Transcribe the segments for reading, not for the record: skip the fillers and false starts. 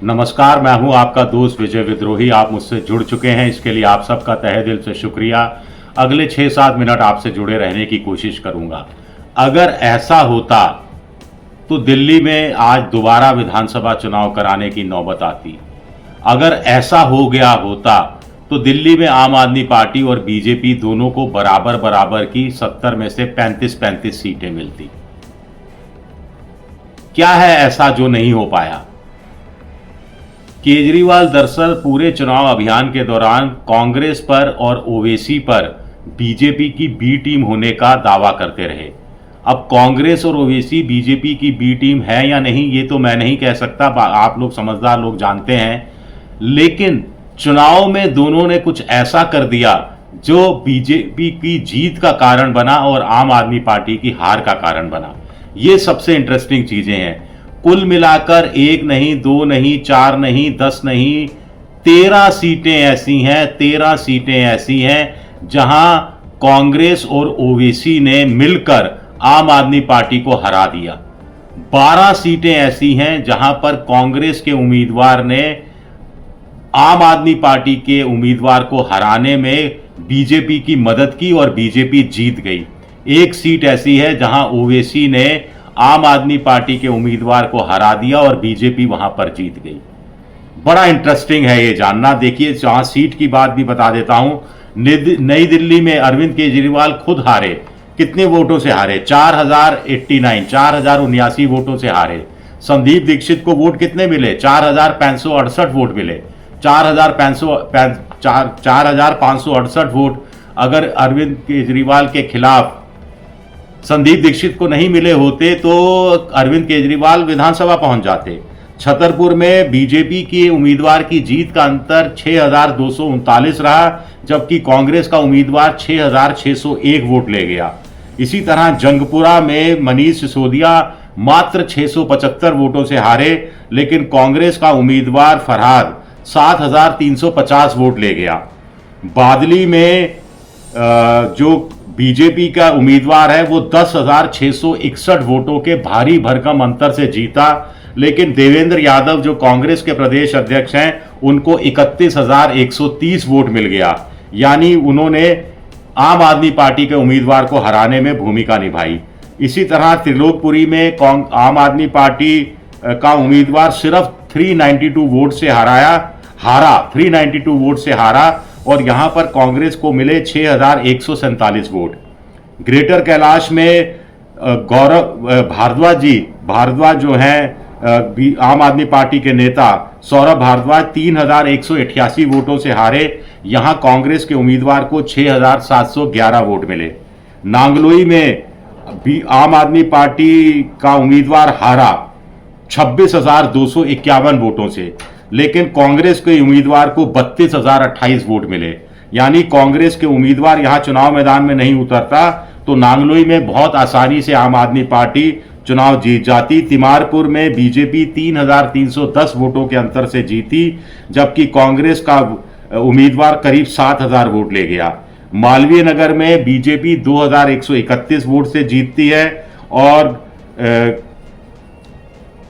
नमस्कार, मैं हूं आपका दोस्त विजय विद्रोही। आप मुझसे जुड़ चुके हैं, इसके लिए आप सबका तहे दिल से शुक्रिया। अगले 6-7 मिनट आपसे जुड़े रहने की कोशिश करूंगा। अगर ऐसा होता तो दिल्ली में आज दोबारा विधानसभा चुनाव कराने की नौबत आती। अगर ऐसा हो गया होता तो दिल्ली में आम आदमी पार्टी और बीजेपी दोनों को बराबर बराबर की 70 में से 35-35 सीटें मिलती। क्या है ऐसा जो नहीं हो पाया? केजरीवाल दरअसल पूरे चुनाव अभियान के दौरान कांग्रेस पर और ओवैसी पर बीजेपी की बी टीम होने का दावा करते रहे। अब कांग्रेस और ओवैसी बीजेपी की बी टीम है या नहीं ये तो मैं नहीं कह सकता, आप लोग समझदार लोग जानते हैं। लेकिन चुनाव में दोनों ने कुछ ऐसा कर दिया जो बीजेपी की जीत का कारण बना और आम आदमी पार्टी की हार का कारण बना। ये सबसे इंटरेस्टिंग चीजें हैं। कुल मिलाकर 1 नहीं, 2 नहीं, 4 नहीं, 10 नहीं, 13 सीटें ऐसी हैं, 13 सीटें ऐसी हैं जहां कांग्रेस और ओवैसी ने मिलकर आम आदमी पार्टी को हरा दिया। 12 सीटें ऐसी हैं जहां पर कांग्रेस के उम्मीदवार ने आम आदमी पार्टी के उम्मीदवार को हराने में बीजेपी की मदद की और बीजेपी जीत गई। एक सीट ऐसी है जहां ओवैसी ने आम आदमी पार्टी के उम्मीदवार को हरा दिया और बीजेपी वहां पर जीत गई। बड़ा इंटरेस्टिंग है ये जानना। देखिए, जहां सीट की बात भी बता देता हूं। नई दिल्ली में अरविंद केजरीवाल खुद हारे। कितने वोटों से हारे? 4079 वोटों से हारे। संदीप दीक्षित को वोट कितने मिले? 4568 वोट मिले। 4568 वोट अगर अरविंद केजरीवाल के खिलाफ संदीप दीक्षित को नहीं मिले होते तो अरविंद केजरीवाल विधानसभा पहुंच जाते। छतरपुर में बीजेपी के उम्मीदवार की जीत का अंतर 6239 रहा, जबकि कांग्रेस का उम्मीदवार 6601 वोट ले गया। इसी तरह जंगपुरा में मनीष सिसोदिया मात्र 675 वोटों से हारे, लेकिन कांग्रेस का उम्मीदवार फरहाद 7350 वोट ले गया। बादली में जो बीजेपी का उम्मीदवार है वो 10,661 वोटों के भारी भरकम अंतर से जीता, लेकिन देवेंद्र यादव जो कांग्रेस के प्रदेश अध्यक्ष हैं उनको 31,130 वोट मिल गया। यानी उन्होंने आम आदमी पार्टी के उम्मीदवार को हराने में भूमिका निभाई। इसी तरह त्रिलोकपुरी में आम आदमी पार्टी का उम्मीदवार सिर्फ 392 वोट से हारा 392 वोट से हारा और यहां पर कांग्रेस को मिले 6147 वोट। ग्रेटर कैलाश में गौरव भारद्वाज जो हैं आम आदमी पार्टी के नेता सौरभ भारद्वाज 3188 वोटों से हारे। यहां कांग्रेस के उम्मीदवार को 6711 वोट मिले। नांगलोई में भी आम आदमी पार्टी का उम्मीदवार हारा 26,251 वोटों से, लेकिन कांग्रेस के उम्मीदवार को 32,028 वोट मिले। यानी कांग्रेस के उम्मीदवार यहां चुनाव मैदान में नहीं उतरता तो नांगलोई में बहुत आसानी से आम आदमी पार्टी चुनाव जीत जाती। तिमारपुर में बीजेपी 3,310 वोटों के अंतर से जीती, जबकि कांग्रेस का उम्मीदवार करीब 7,000 वोट ले गया। मालवीय नगर में बीजेपी 2,131 वोट से जीतती है और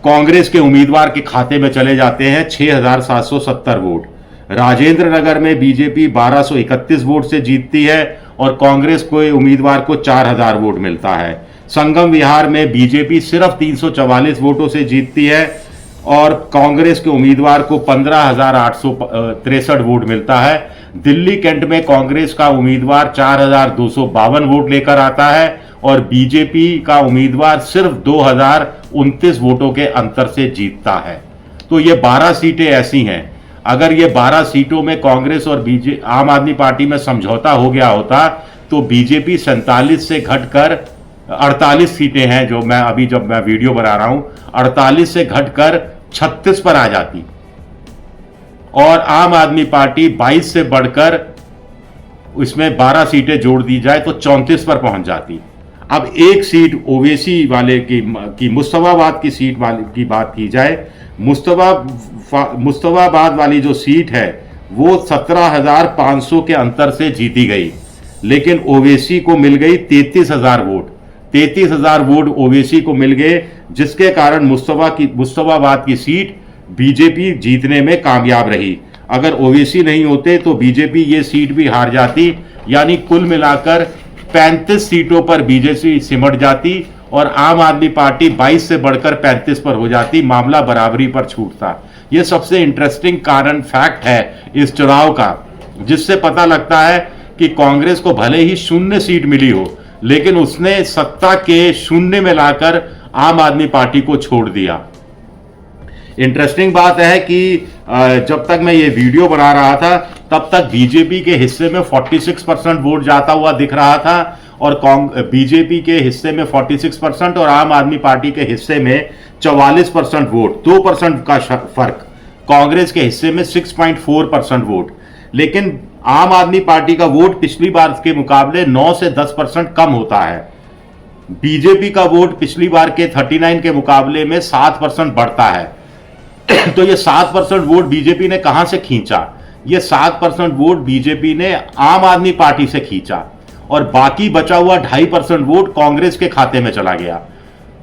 कांग्रेस के उम्मीदवार के खाते में चले जाते हैं 6,770 वोट। राजेंद्र नगर में बीजेपी 1,231 वोट से जीतती है और कांग्रेस के उम्मीदवार को 4,000 वोट मिलता है। संगम विहार में बीजेपी सिर्फ 344 वोटों से जीतती है और कांग्रेस के उम्मीदवार को 15,863 वोट मिलता है। दिल्ली कैंट में कांग्रेस का उम्मीदवार 4,252 वोट लेकर आता है और बीजेपी का उम्मीदवार सिर्फ 2,029 वोटों के अंतर से जीतता है। तो ये 12 सीटें ऐसी हैं। अगर ये 12 सीटों में कांग्रेस और आम आदमी पार्टी में समझौता हो गया होता तो बीजेपी 47 से घटकर 48 सीटें हैं जो मैं अभी जब मैं वीडियो बना रहा हूं 48 से घटकर 36 पर आ जाती और आम आदमी पार्टी 22 से बढ़कर इसमें 12 सीटें जोड़ दी जाए तो 34 पर पहुंच जाती। अब एक सीट ओवैसी वाले की मुस्तफाबाद की सीट वाली की बात की जाए। मुस्तफाबाद वाली जो सीट है वो 17,500 के अंतर से जीती गई, लेकिन ओवैसी को मिल गई 33,000 वोट। 33,000 वोट ओवैसी को मिल गए, जिसके कारण मुस्तफाबाद की सीट बीजेपी जीतने में कामयाब रही। अगर ओवैसी नहीं होते तो बीजेपी ये सीट भी हार जाती, यानी कुल मिलाकर 35 सीटों पर बीजेपी सिमट जाती और आम आदमी पार्टी 22 से बढ़कर 35 पर हो जाती, मामला बराबरी पर छूटता। यह सबसे इंटरेस्टिंग कारण फैक्ट है इस चुनाव का, जिससे पता लगता है कि कांग्रेस को भले ही 0 सीट मिली हो, लेकिन उसने सत्ता के 0 में लाकर आम आदमी पार्टी को छोड़ दिया। इंटरेस्टिंग बात है कि जब तक मैं ये वीडियो बना रहा था तब तक बीजेपी के हिस्से में 46% वोट जाता हुआ दिख रहा था और बीजेपी के हिस्से में 46% और आम आदमी पार्टी के हिस्से में 44% वोट, 2% का फर्क। कांग्रेस के हिस्से में 6.4% वोट। लेकिन आम आदमी पार्टी का वोट पिछली बार के मुकाबले 9 से 10% कम होता है। बीजेपी का वोट पिछली बार के 39 के मुकाबले में 7% बढ़ता है। तो ये 7% वोट बीजेपी ने कहां से खींचा? ये 7% वोट बीजेपी ने आम आदमी पार्टी से खींचा और बाकी बचा हुआ 2.5% वोट कांग्रेस के खाते में चला गया।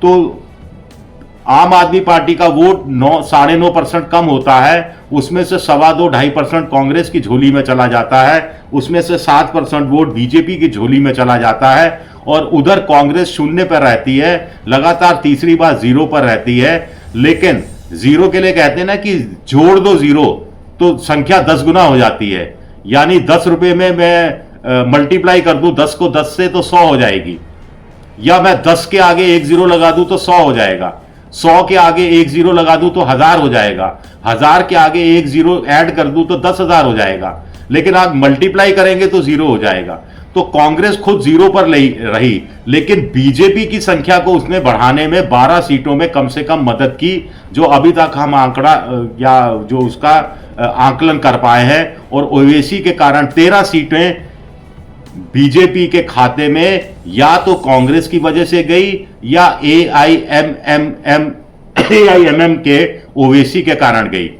तो आम आदमी पार्टी का वोट 9.5% कम होता है, उसमें से 2.25% कांग्रेस की झोली में चला जाता है, उसमें से 7% वोट बीजेपी की झोली में चला जाता है और उधर कांग्रेस 0 पर रहती है, लगातार तीसरी बार 0 पर रहती है। लेकिन 0 के लिए कहते हैं ना कि जोड़ दो 0 तो संख्या 10 गुना हो जाती है, यानी 10 रुपए में मैं मल्टीप्लाई कर दूं 10 को 10 से तो 100 हो जाएगी, या मैं 10 के आगे 1 0 लगा दूं तो 100 हो जाएगा, 100 के आगे 1 0 लगा दूं तो 1000 हो जाएगा, 1000 के आगे 1 0 ऐड कर दूं तो 10,000 हो जाएगा। लेकिन आप मल्टीप्लाई करेंगे तो 0 हो जाएगा। तो कांग्रेस खुद 0 पर रही, लेकिन बीजेपी की संख्या को उसने बढ़ाने में 12 सीटों में कम से कम मदद की, जो अभी तक हम आंकड़ा या जो उसका आंकलन कर पाए हैं। और ओवैसी के कारण 13 सीटें बीजेपी के खाते में या तो कांग्रेस की वजह से गई या एआईएमएम के ओवैसी के कारण गई।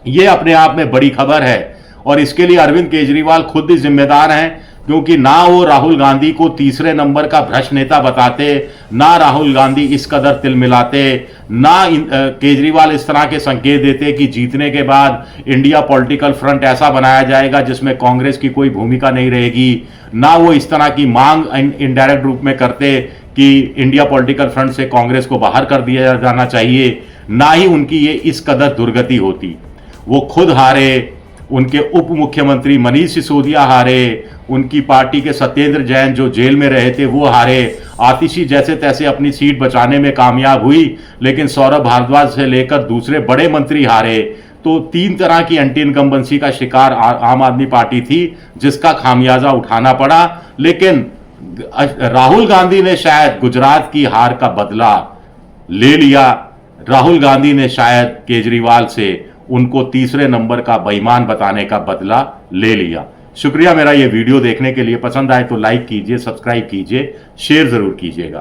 यह अपने आप में बड़ी खबर है और इसके लिए अरविंद केजरीवाल खुद ही जिम्मेदार हैं, क्योंकि ना वो राहुल गांधी को तीसरे नंबर का भ्रष्ट नेता बताते, ना राहुल गांधी इस कदर तिलमिलाते, ना केजरीवाल इस तरह के संकेत देते कि जीतने के बाद इंडिया पॉलिटिकल फ्रंट ऐसा बनाया जाएगा जिसमें कांग्रेस की कोई भूमिका नहीं रहेगी, ना वो इस तरह की मांग इनडायरेक्ट रूप में करते कि इंडिया पॉलिटिकल फ्रंट से कांग्रेस को बाहर कर दिया जाना चाहिए, ना ही उनकी ये इस कदर दुर्गति होती। वो खुद हारे, उनके उप मुख्यमंत्री मनीष सिसोदिया हारे, उनकी पार्टी के सत्येंद्र जैन जो जेल में रहे थे वो हारे, आतिशी जैसे तैसे अपनी सीट बचाने में कामयाब हुई, लेकिन सौरभ भारद्वाज से लेकर दूसरे बड़े मंत्री हारे। तो 3 तरह की एंटी इनकम्बेंसी का शिकार आम आदमी पार्टी थी, जिसका खामियाजा उठाना पड़ा। लेकिन राहुल गांधी ने शायद गुजरात की हार का बदला ले लिया। राहुल गांधी ने शायद केजरीवाल से उनको तीसरे नंबर का बेईमान बताने का बदला ले लिया। शुक्रिया मेरा ये वीडियो देखने के लिए। पसंद आए तो लाइक कीजिए, सब्सक्राइब कीजिए, शेयर जरूर कीजिएगा।